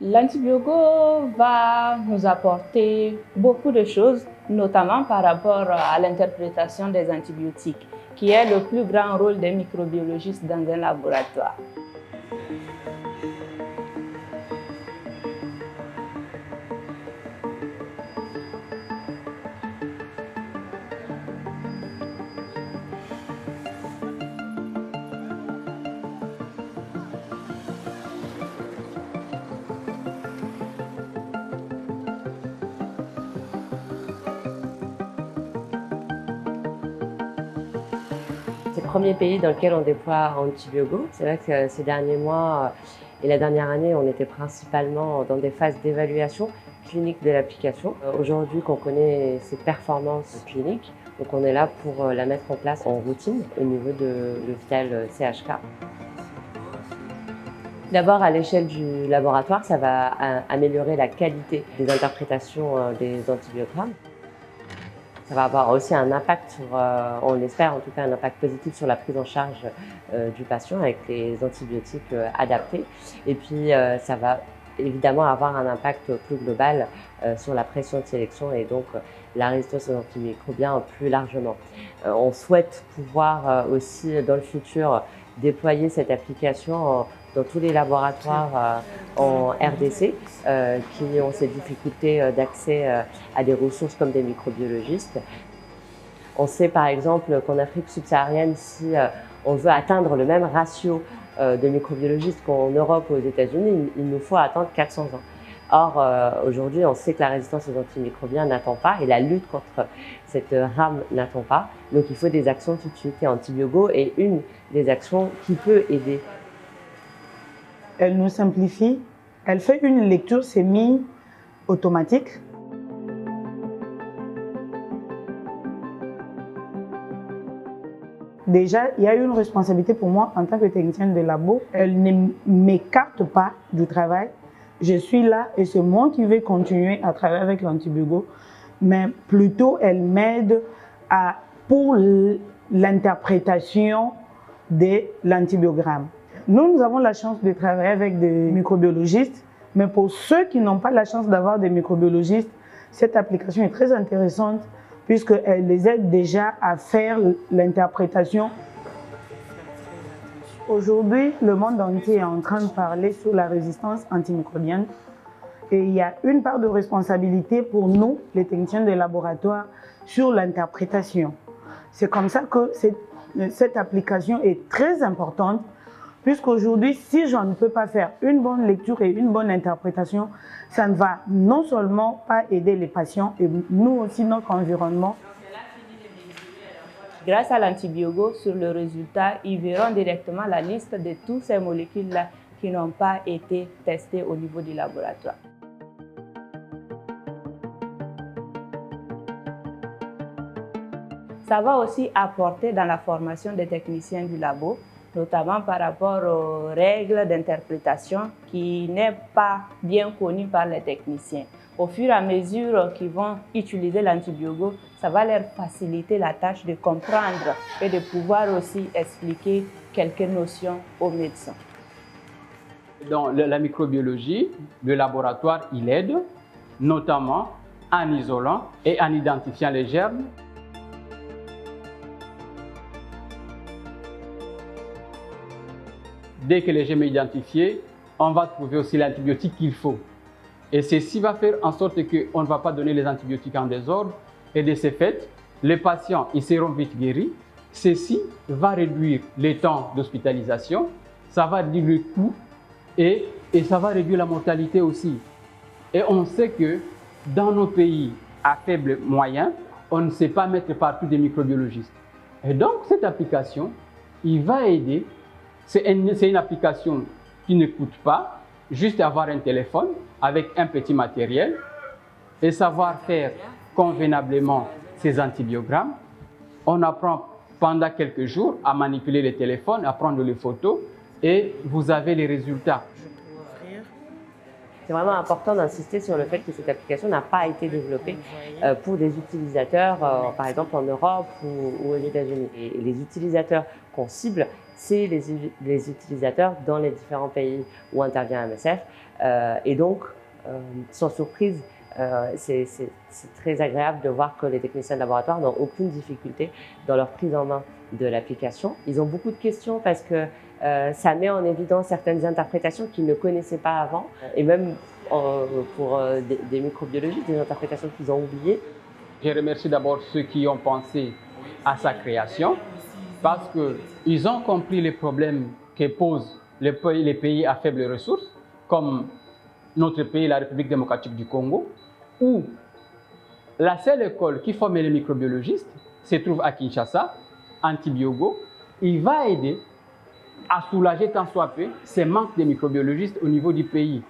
L'antibiogo va nous apporter beaucoup de choses, notamment par rapport à l'interprétation des antibiotiques, qui est le plus grand rôle des microbiologistes dans un laboratoire. C'est le premier pays dans lequel on déploie Antibiogo. C'est vrai que ces derniers mois et la dernière année, on était principalement dans des phases d'évaluation clinique de l'application. Aujourd'hui qu'on connaît ses performances cliniques, donc on est là pour la mettre en place en routine au niveau de l'hôpital CHK. D'abord, à l'échelle du laboratoire, ça va améliorer la qualité des interprétations des antibiogrammes. Ça va avoir aussi un impact sur, on l'espère en tout cas, un impact positif sur la prise en charge du patient avec les antibiotiques adaptés. Et puis, ça va évidemment avoir un impact plus global sur la pression de sélection et donc la résistance aux antimicrobiens plus largement. On souhaite pouvoir aussi dans le futur déployer cette application dans tous les laboratoires en RDC qui ont ces difficultés d'accès à des ressources comme des microbiologistes. On sait par exemple qu'en Afrique subsaharienne, si on veut atteindre le même ratio de microbiologistes qu'en Europe ou aux États-Unis, il nous faut attendre 400 ans. Or, aujourd'hui, on sait que la résistance aux antimicrobiens n'attend pas et la lutte contre cette rame n'attend pas. Donc, il faut des actions tout de suite. Et Antibiogo est une des actions qui peut aider. Elle nous simplifie. Elle fait une lecture semi-automatique. Déjà, il y a une responsabilité pour moi en tant que technicienne de labo. Elle ne m'écarte pas du travail. Je suis là et c'est moi qui vais continuer à travailler avec l'Antibiogo. Mais plutôt, elle m'aide pour l'interprétation de l'antibiogramme. Nous avons la chance de travailler avec des microbiologistes, mais pour ceux qui n'ont pas la chance d'avoir des microbiologistes, cette application est très intéressante puisqu'elle les aide déjà à faire l'interprétation. Aujourd'hui, le monde entier est en train de parler sur la résistance antimicrobienne et il y a une part de responsabilité pour nous, les techniciens de laboratoire, sur l'interprétation. C'est comme ça que cette application est très importante puisqu'aujourd'hui, si je ne peux pas faire une bonne lecture et une bonne interprétation, ça ne va non seulement pas aider les patients et nous aussi, notre environnement. Grâce à l'antibiogo, sur le résultat, ils verront directement la liste de toutes ces molécules-là qui n'ont pas été testées au niveau du laboratoire. Ça va aussi apporter dans la formation des techniciens du labo, notamment par rapport aux règles d'interprétation qui n'est pas bien connues par les techniciens. Au fur et à mesure qu'ils vont utiliser l'antibiogo, ça va leur faciliter la tâche de comprendre et de pouvoir aussi expliquer quelques notions aux médecins. Dans la microbiologie, le laboratoire, il aide, notamment en isolant et en identifiant les germes. Dès que les germes sont identifiés, on va trouver aussi l'antibiotique qu'il faut. Et ceci va faire en sorte qu'on ne va pas donner les antibiotiques en désordre. Et de ce fait, les patients ils seront vite guéris. Ceci va réduire les temps d'hospitalisation, ça va réduire le coût et ça va réduire la mortalité aussi. Et on sait que dans nos pays à faible moyen, on ne sait pas mettre partout des microbiologistes. Et donc cette application, il va aider. C'est une application qui ne coûte pas, juste avoir un téléphone avec un petit matériel et savoir faire convenablement ces antibiogrammes. On apprend pendant quelques jours à manipuler les téléphones, à prendre les photos et vous avez les résultats. C'est vraiment important d'insister sur le fait que cette application n'a pas été développée pour des utilisateurs, par exemple en Europe ou aux États-Unis. Et les utilisateurs qu'on cible, c'est les utilisateurs dans les différents pays où intervient MSF. Et donc, sans surprise, c'est très agréable de voir que les techniciens de laboratoire n'ont aucune difficulté dans leur prise en main de l'application. Ils ont beaucoup de questions parce que ça met en évidence certaines interprétations qu'ils ne connaissaient pas avant, et même pour des microbiologistes, des interprétations qu'ils ont oubliées. Je remercie d'abord ceux qui ont pensé à sa création parce qu'ils ont compris les problèmes que posent les pays à faibles ressources, comme notre pays, la République démocratique du Congo, où la seule école qui forme les microbiologistes se trouve à Kinshasa, Antibiogo. Il va aider à soulager tant soit peu ces manques de microbiologistes au niveau du pays.